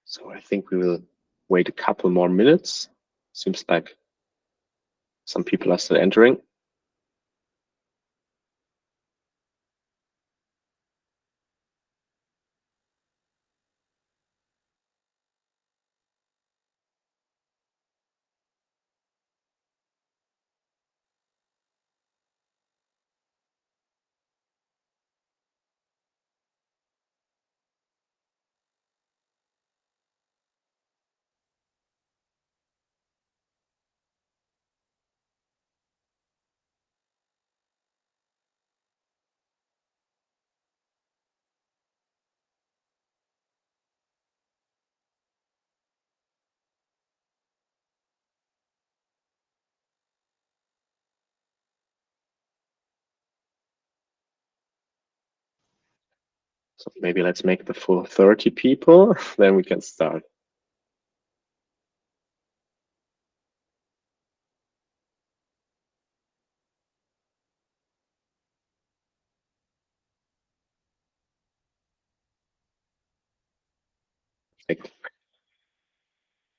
So I think we will wait a couple more minutes. Seems like some people are still entering. So maybe let's make the full 30 people, then we can start.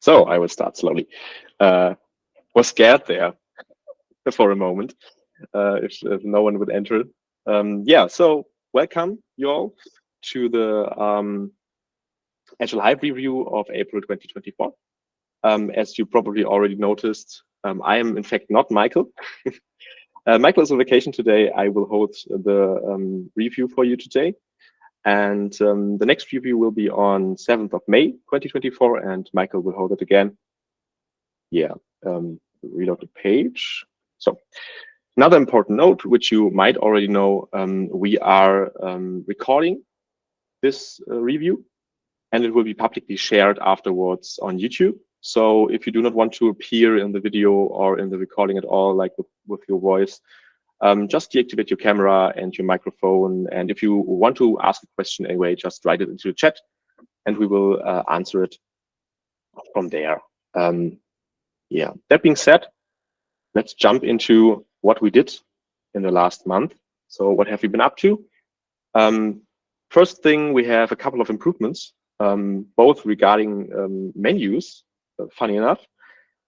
So I will start slowly. Was scared there for a moment if no one would enter. Yeah, so welcome you all to the Agile Hive review of April 2024. As you probably already noticed, I am in fact not Michael. Michael is on vacation today. I will hold the review for you today. And the next review will be on 7th of May, 2024, and Michael will hold it again. Yeah, reload the page. So another important note, which you might already know, we are recording this review, and it will be publicly shared afterwards on YouTube. So if you do not want to appear in the video or in the recording at all, like with your voice, just deactivate your camera and your microphone. And if you want to ask a question anyway, just write it into the chat and we will answer it from there. Yeah, that being said, let's jump into what we did in the last month. So what have we been up to? First thing, we have a couple of improvements, both regarding menus, funny enough.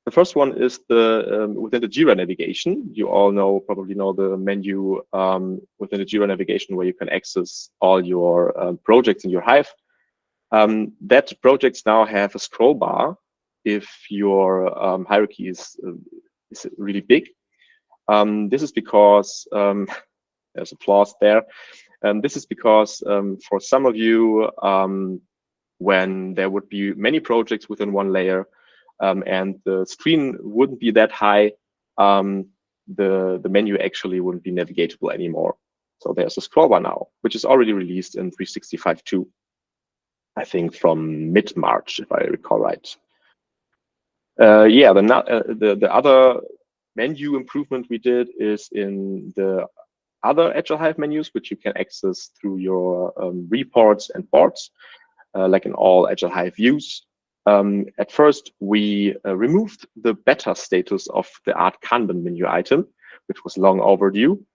The first one is the within the Jira navigation. You all probably know the menu within the Jira navigation where you can access all your projects in your Hive. That projects now have a scroll bar if your hierarchy is really big. This is because there's applause there. This is because for some of you, when there would be many projects within one layer, and the screen wouldn't be that high, the menu actually wouldn't be navigatable anymore. So there's a scroll bar now, which is already released in 365.2, I think from mid-March, if I recall right. Yeah, the other menu improvement we did is in the other Agile Hive menus, which you can access through your reports and boards, like in all Agile Hive views. At first, we removed the beta status of the Art Kanban menu item, which was long overdue.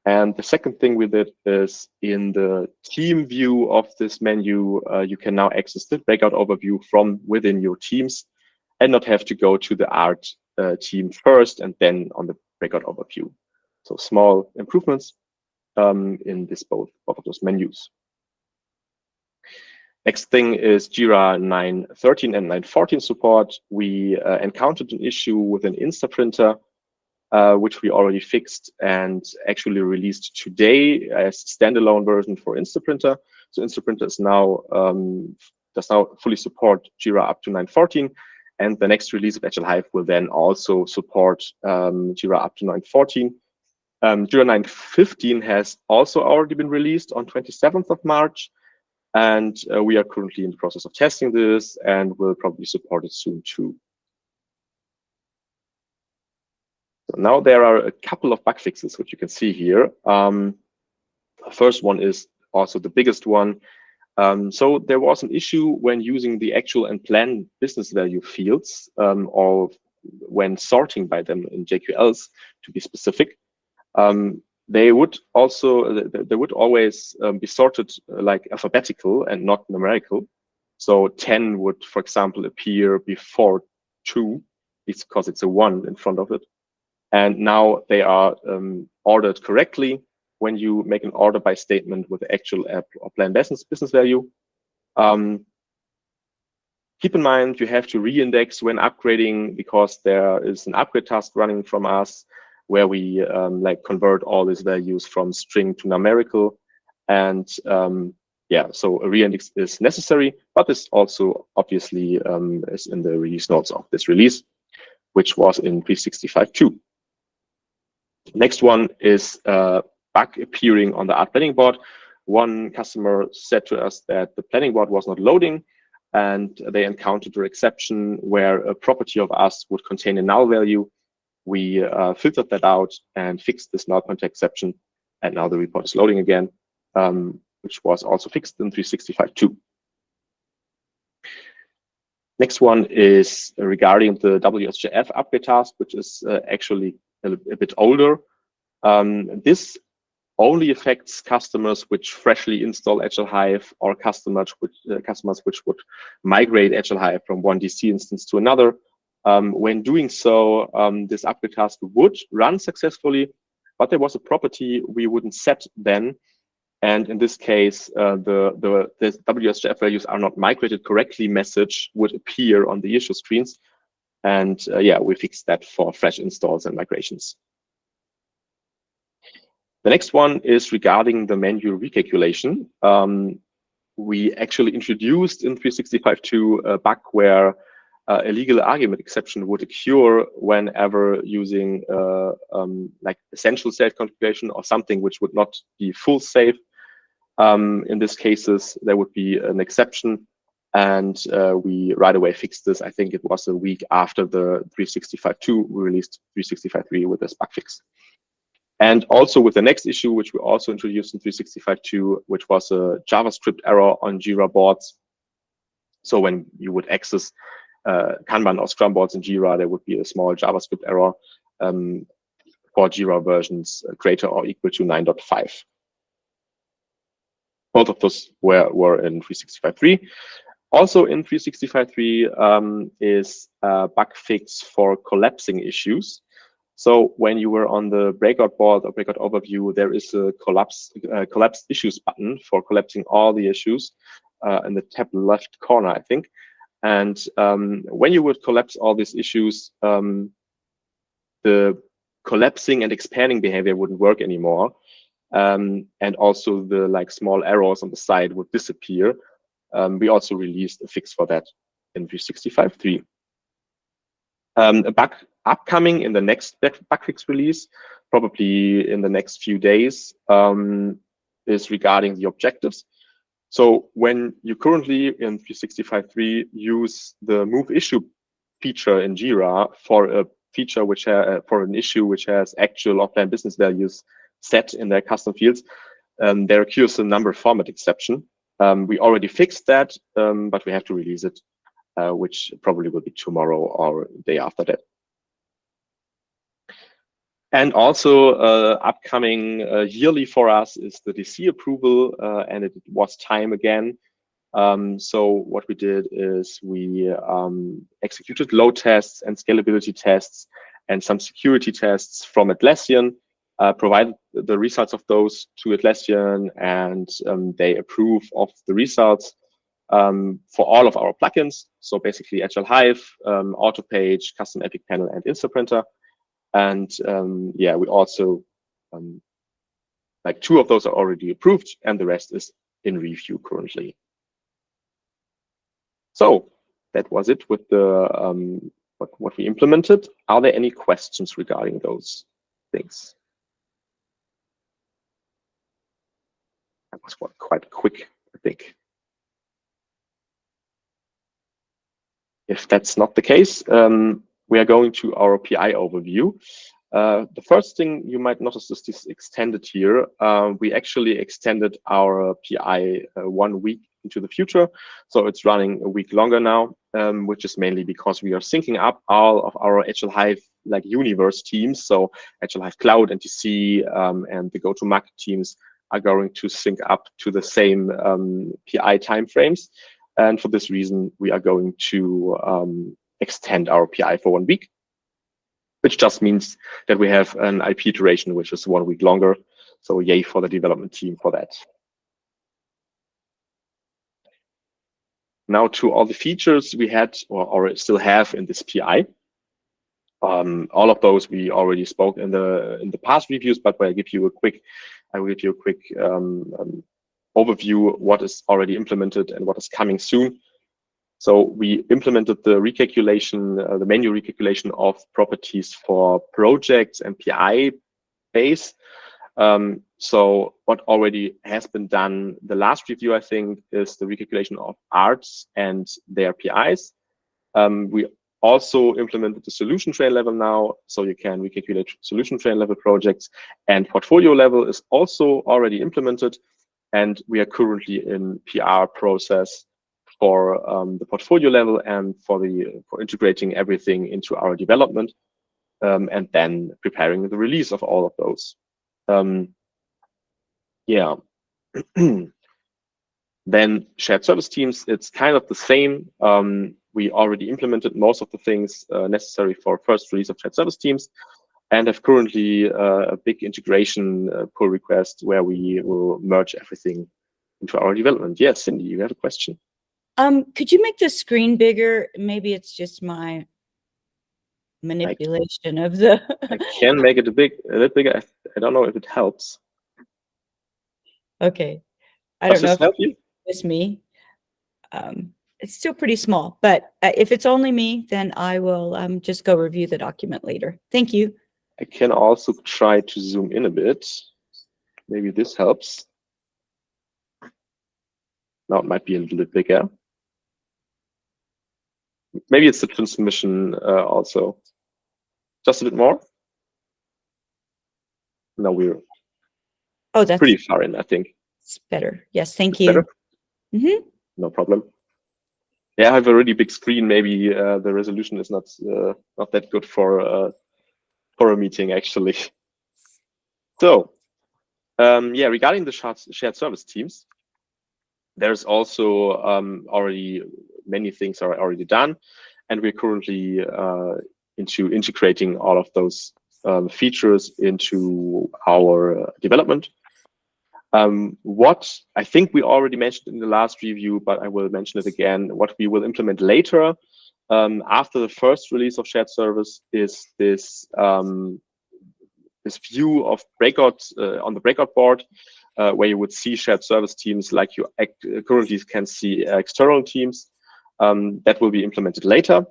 And the second thing we did is in the team view of this menu, you can now access the breakout overview from within your teams and not have to go to the art team first and then on the breakout overview. So small improvements in both of those menus. Next thing is Jira 9.13 and 9.14 support. We encountered an issue with an Instaprinter, which we already fixed and actually released today as standalone version for Instaprinter. So Instaprinter is now does now fully support Jira up to 9.14, and the next release of Agile Hive will then also support Jira up to 9.14. Jira 9.15 has also already been released on 27th of March. And we are currently in the process of testing this and will probably support it soon too. So now there are a couple of bug fixes, which you can see here. The first one is also the biggest one. So there was an issue when using the actual and planned business value fields, or when sorting by them in JQLs, to be specific. They would always be sorted like alphabetical and not numerical. So 10 would, for example, appear before 2 because it's a 1 in front of it. And now they are ordered correctly when you make an order by statement with the actual app or planned business value. Keep in mind, you have to reindex when upgrading because there is an upgrade task running from us where we like convert all these values from string to numerical. And yeah, so a reindex is necessary, but this also obviously is in the release notes of this release, which was in 365.2. Next one is bug appearing on the art planning board. One customer said to us that the planning board was not loading, and they encountered an exception where a property of us would contain a null value. We filtered that out and fixed this null pointer exception, and now the report is loading again, which was also fixed in 365.2. Next one is regarding the WSJF upgrade task, which is actually a bit older. This only affects customers which freshly install Agile Hive or customers which would migrate Agile Hive from one DC instance to another. When doing so, this upgrade task would run successfully, but there was a property we wouldn't set then. And in this case, the WSJF values are not migrated correctly message would appear on the issue screens. And yeah, we fixed that for fresh installs and migrations. The next one is regarding the manual recalculation. We actually introduced in 365.2 a bug where a legal argument exception would occur whenever using like essential safe configuration or something which would not be full safe. In this cases, there would be an exception, and we right away fixed this. I think it was a week after the 365.2, we released 365.3 with this bug fix. And also with the next issue, which we also introduced in 365.2, which was a JavaScript error on Jira boards. So when you would access Kanban or Scrum boards in Jira, there would be a small JavaScript error for Jira versions greater or equal to 9.5. Both of those were in 365.3. Also in 365.3 is a bug fix for collapsing issues. So when you were on the breakout board or breakout overview, there is a collapsed issues button for collapsing all the issues in the top left corner, I think. And when you would collapse all these issues, the collapsing and expanding behavior wouldn't work anymore. And also the like small errors on the side would disappear. We also released a fix for that in 365.3. A bug upcoming in the next bug fix release, probably in the next few days, is regarding the objectives. So when you currently in 365.3 use the move issue feature in Jira for a feature which for an issue which has actual offline business values set in their custom fields, there occurs a number format exception. We already fixed that, but we have to release it, which probably will be tomorrow or the day after that. And also upcoming yearly for us is the DC approval, and it was time again. So what we did is we executed load tests and scalability tests and some security tests from Atlassian, provided the results of those to Atlassian, and they approve of the results for all of our plugins. So basically Agile Hive, AutoPage, Custom Epic Panel, and Instaprinter. And yeah, we also, like 2 of those are already approved and the rest is in review currently. So that was it with the what we implemented. Are there any questions regarding those things? That was quite quick, I think. If that's not the case, we are going to our PI overview. The first thing you might notice is this extended here. We actually extended our PI 1 week into the future. So it's running a week longer now, which is mainly because we are syncing up all of our Agile Hive like universe teams. So Agile Hive Cloud, NTC, and the go-to-market teams are going to sync up to the same PI timeframes. And for this reason, we are going to extend our PI for 1 week, which just means that we have an IP duration, which is 1 week longer. So yay for the development team for that. Now to all the features we had or still have in this PI. All of those we already spoke in the past reviews, but I will give you a quick overview what is already implemented and what is coming soon. So we implemented the recalculation, the manual recalculation of properties for projects and PI base. So what already has been done, the last review, I think, is the recalculation of arts and their PIs. We also implemented the solution train level now, so you can recalculate solution train level projects, and portfolio level is also already implemented. And we are currently in PR process for the portfolio level and for integrating everything into our development, and then preparing the release of all of those. Yeah. Then shared service teams, it's kind of the same. We already implemented most of the things necessary for first release of shared service teams, and have currently a big integration pull request where we will merge everything into our development. Yes, Cindy, you have a question. Could you make the screen bigger? Maybe it's just my manipulation of the. I can make it a bit bigger. I don't know if it helps. Okay, I don't know if help you. It's me. It's still pretty small, but if it's only me, then I will just go review the document later. Thank you. I can also try to zoom in a bit. Maybe this helps. Now it might be a little bit bigger. Maybe it's the transmission also. Just a bit more. No, we're that's pretty far in, I think. It's better. Yes, thank you. Better? No problem. Yeah, I have a really big screen. Maybe the resolution is not that good for a meeting, actually. So, yeah, regarding the shared service teams, there's also already many things are already done, and we're currently into integrating all of those features into our development. What I think we already mentioned in the last review, but I will mention it again, what we will implement later after the first release of shared service is this view of breakout on the breakout board, where you would see shared service teams like you currently can see external teams. That will be implemented later.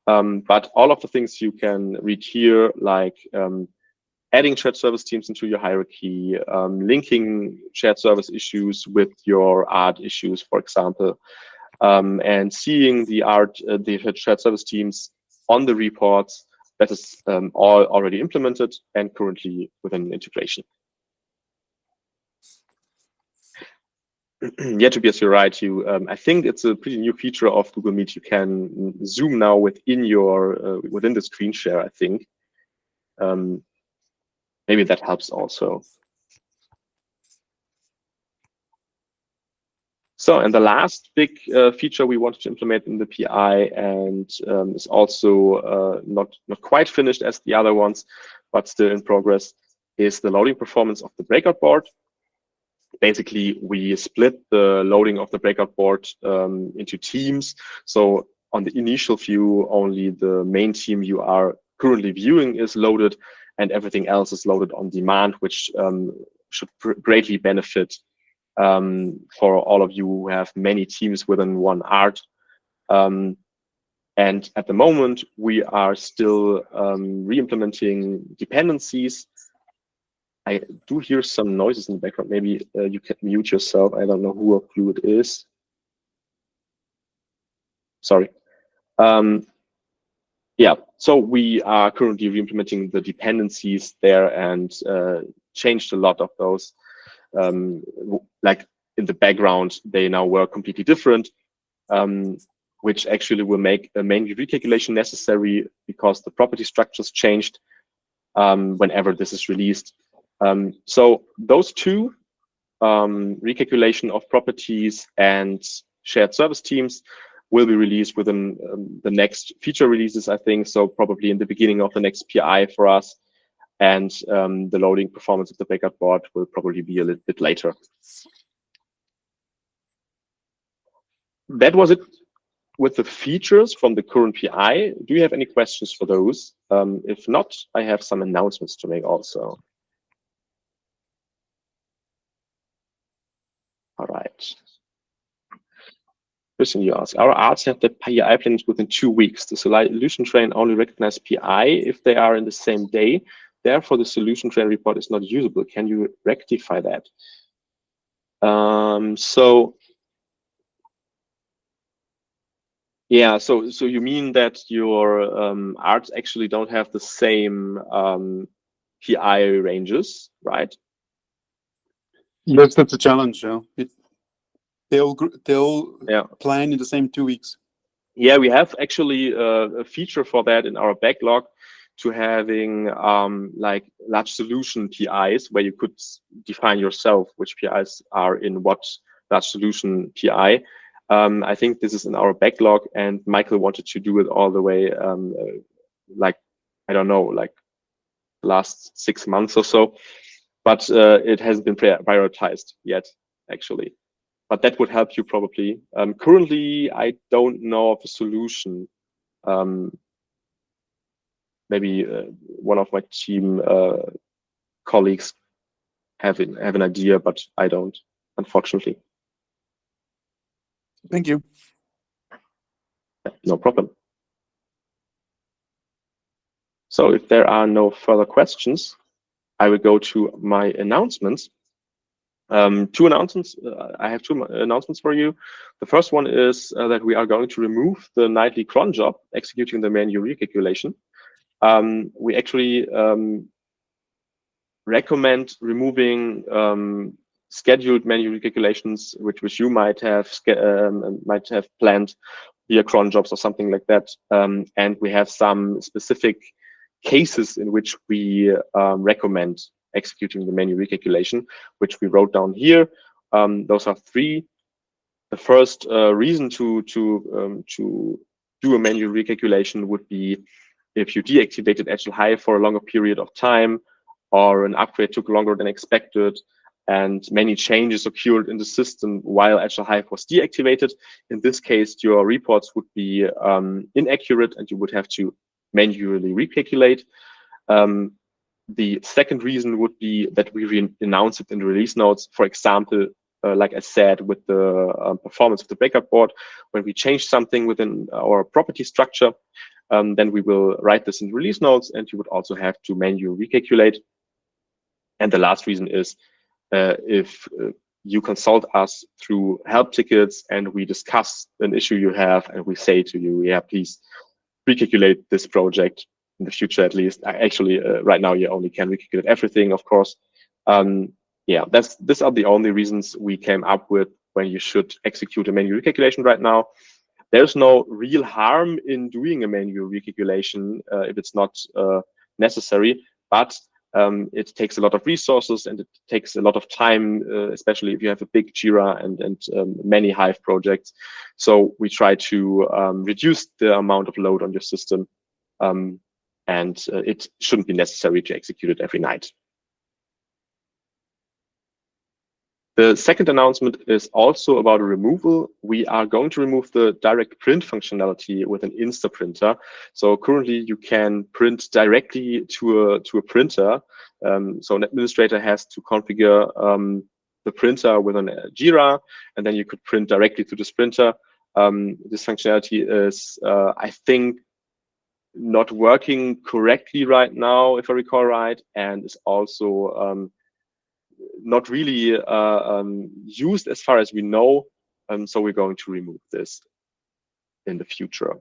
But all of the things you can read here, like adding shared service teams into your hierarchy, linking shared service issues with your art issues, for example, and seeing the shared service teams on the reports, that is all already implemented and currently within integration. Yeah, Tobias, you're right. I think it's a pretty new feature of Google Meet. You can zoom now within the screen share, I think. Maybe that helps also. So, and the last big feature we wanted to implement in the PI, and is also not quite finished as the other ones, but still in progress, is the loading performance of the breakout board. Basically, we split the loading of the breakout board into teams. So on the initial view, only the main team you are currently viewing is loaded, and everything else is loaded on demand, which should greatly benefit for all of you who have many teams within one art. And at the moment, we are still re-implementing dependencies. I do hear some noises in the background. Maybe you can mute yourself. I don't know who of you it is. Sorry. Yeah, so we are currently re-implementing the dependencies there and changed a lot of those. Like in the background, they now work completely different, which actually will make a main recalculation necessary because the property structures changed whenever this is released. So those two, recalculation of properties and shared service teams will be released within the next feature releases, I think. So probably in the beginning of the next PI for us. And the loading performance of the backup board will probably be a little bit later. That was it with the features from the current PI. Do you have any questions for those? If not, I have some announcements to make also. All right. Christian, you ask, our arts have the PI planned within 2 weeks. The solution train only recognizes PI if they are in the same day. Therefore, the solution train report is not usable. Can you rectify that? Yeah, so you mean that your arts actually don't have the same PI ranges, right? Yes, that's a challenge. Yeah, they'll plan in the same 2 weeks. Yeah, we have actually a feature for that in our backlog, to having like large solution PIs where you could define yourself which PIs are in what large solution PI. I think this is in our backlog, and Michael wanted to do it all the way, like, I don't know, like last 6 months or so, but it hasn't been prioritized yet, actually. But that would help you probably. Currently, I don't know of a solution. Maybe one of my team colleagues have an idea, but I don't, unfortunately. Thank you. No problem. So if there are no further questions, I will go to my announcements. Two announcements. I have two announcements for you. The first one is that we are going to remove the nightly cron job executing the manual recalculation. We actually recommend removing scheduled manual recalculations, which you might have planned via cron jobs or something like that. And we have some specific cases in which we recommend executing the manual recalculation, which we wrote down here. Those are 3. The first reason to do a manual recalculation would be if you deactivated Agile Hive for a longer period of time, or an upgrade took longer than expected, and many changes occurred in the system while Agile Hive was deactivated. In this case, your reports would be inaccurate, and you would have to manually recalculate. The second reason would be that we announce it in the release notes. For example, like I said, with the performance of the backup board, when we change something within our property structure, then we will write this in release notes, and you would also have to manually recalculate. And the last reason is if you consult us through help tickets and we discuss an issue you have, and we say to you, yeah, please recalculate this project in the future, at least. Actually, right now you only can recalculate everything, of course. Yeah, these are the only reasons we came up with when you should execute a manual recalculation right now. There's no real harm in doing a manual recalculation if it's not necessary, but it takes a lot of resources, and it takes a lot of time, especially if you have a big Jira and many Hive projects. So we try to reduce the amount of load on your system, and it shouldn't be necessary to execute it every night. The second announcement is also about a removal. We are going to remove the direct print functionality with an Instaprinter. So currently you can print directly to a printer. So an administrator has to configure the printer with an Jira, and then you could print directly to this printer. This functionality is, I think, not working correctly right now, if I recall right, and is also not really used as far as we know. So we're going to remove this in the future.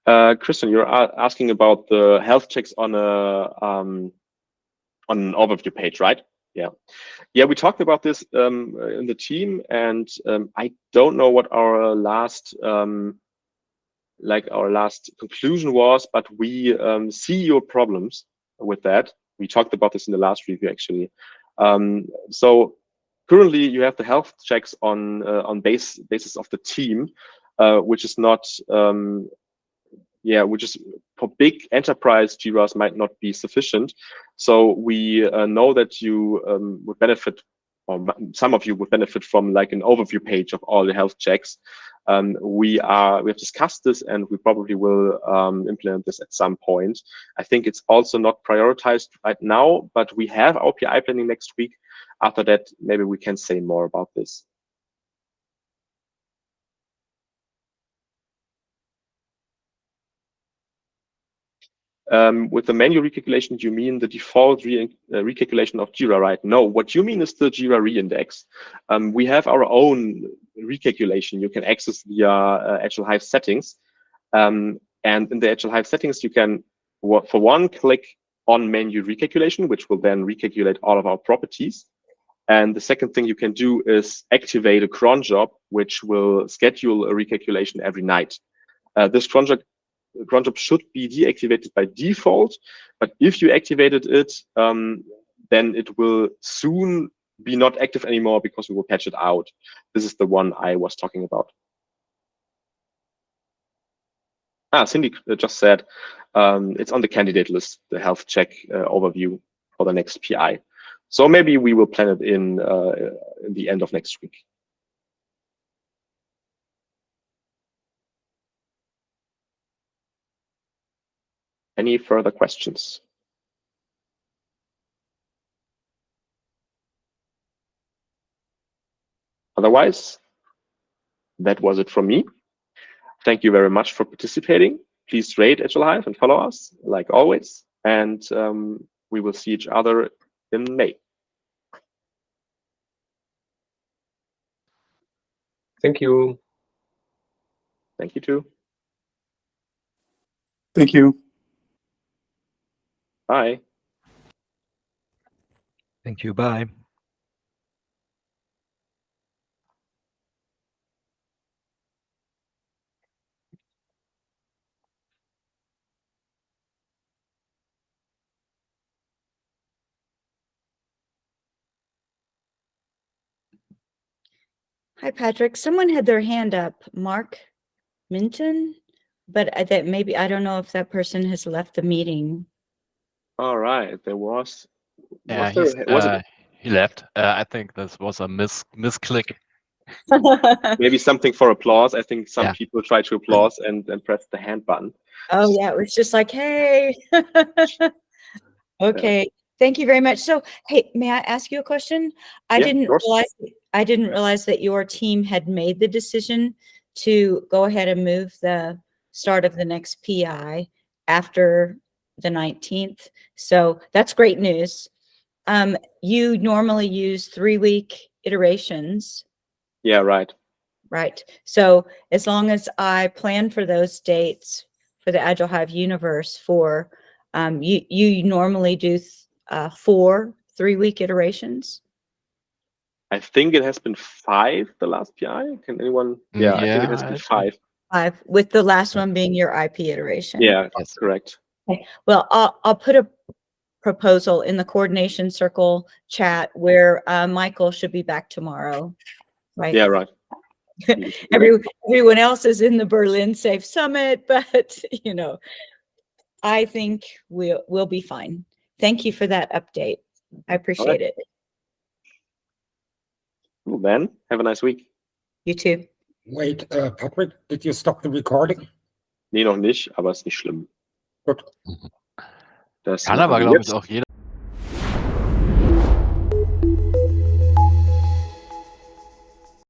Christian, you're asking about the health checks on an overview page, right? Yeah, we talked about this in the team, and I don't know what our last conclusion was, but we see your problems with that. We talked about this in the last review, actually. So currently you have the health checks on basis of the team, which is not, which is for big enterprise Jiras might not be sufficient. So we know that you would benefit, or some of you would benefit from like an overview page of all the health checks. We have discussed this, and we probably will implement this at some point. I think it's also not prioritized right now, but we have our PI planning next week. After that, maybe we can say more about this. With the manual recalculation, you mean the default recalculation of Jira, right? No, what you mean is the Jira reindex. We have our own recalculation you can access via Agile Hive settings. And in the Agile Hive settings, you can, for one, click on menu recalculation, which will then recalculate all of our properties. And the second thing you can do is activate a cron job, which will schedule a recalculation every night. This cron job should be deactivated by default, but if you activated it, then it will soon be not active anymore because we will patch it out. This is the one I was talking about. Cindy just said it's on the candidate list, the health check overview for the next PI. So maybe we will plan it in the end of next week. Any further questions? Otherwise, that was it from me. Thank you very much for participating. Please rate Agile Hive and follow us, like always. And we will see each other in May. Thank you. Thank you too. Thank you. Bye. Thank you. Bye. Hi, Patrick. Someone had their hand up, Mark Minton, but that maybe, I don't know if that person has left the meeting. All right. There was. Yeah, he left. I think this was a misclick. Maybe something for applause. I think some people try to applause and press the hand button. Oh yeah, it was just like, hey. Okay. Thank you very much. So, hey, may I ask you a question? I didn't realize that your team had made the decision to go ahead and move the start of the next PI after the 19th. So that's great news. You normally use 3-week iterations. Yeah, right. Right. So as long as I plan for those dates for the Agile Hive universe for, you normally do 4 3-week iterations? I think it has been 5 the last PI. Can anyone? Yeah, I think it has been 5. 5, with the last one being your IP iteration. Yeah, that's correct. Okay. Well, I'll put a proposal in the coordination circle chat where Michael should be back tomorrow. Right. Yeah, right. Everyone else is in the Berlin Safe Summit, but you know, I think we'll be fine. Thank you for that update. I appreciate it. Well, then, have a nice week. You too. Wait, Patrick, did you stop the recording? Nee, noch nicht, aber ist nicht schlimm. Gut. Kann aber, glaube ich, auch jeder.